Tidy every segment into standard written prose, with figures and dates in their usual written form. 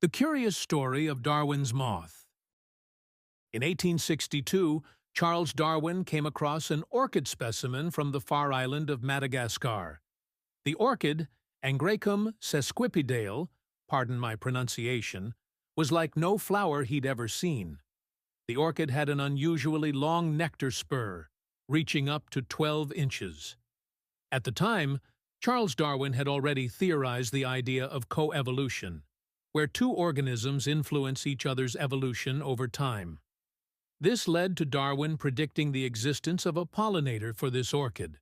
The Curious Story of Darwin's Moth. In 1862, Charles Darwin came across an orchid specimen from the far island of Madagascar. The orchid, Angraecum sesquipedale, pardon my pronunciation, was like no flower he'd ever seen. The orchid had an unusually long nectar spur, reaching up to 12 inches. At the time, Charles Darwin had already theorized the idea of coevolution, where two organisms influence each other's evolution over time. This led to Darwin predicting the existence of a pollinator for this orchid,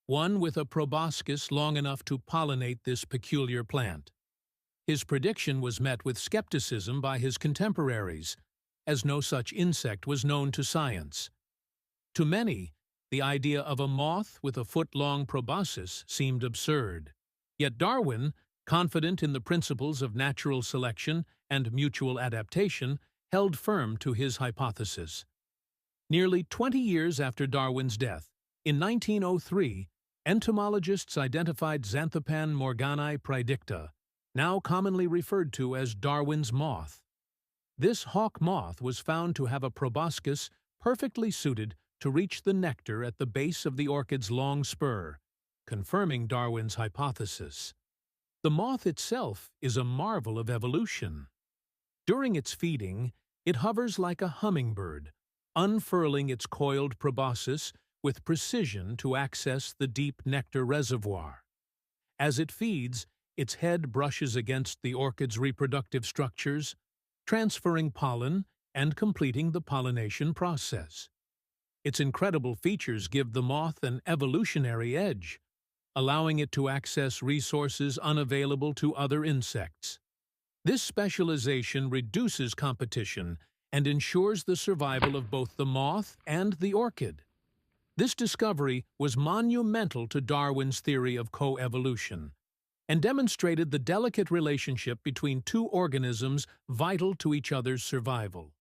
one with a proboscis long enough to pollinate this peculiar plant. His prediction was met with skepticism by his contemporaries, as no such insect was known to science. To many, the idea of a moth with a foot-long proboscis seemed absurd. Yet Darwin, confident in the principles of natural selection and mutual adaptation, held firm to his hypothesis. Nearly 20 years after Darwin's death, in 1903, entomologists identified Xanthopan morganae praedicta, now commonly referred to as Darwin's moth. This hawk moth was found to have a proboscis perfectly suited to reach the nectar at the base of the orchid's long spur, confirming Darwin's hypothesis. The moth itself is a marvel of evolution. During its feeding, it hovers like a hummingbird, unfurling its coiled proboscis with precision to access the deep nectar reservoir. As it feeds, its head brushes against the orchid's reproductive structures, transferring pollen and completing the pollination process. Its incredible features give the moth an evolutionary edge, allowing it to access resources unavailable to other insects. This specialization reduces competition and ensures the survival of both the moth and the orchid. This discovery was monumental to Darwin's theory of coevolution and demonstrated the delicate relationship between two organisms vital to each other's survival.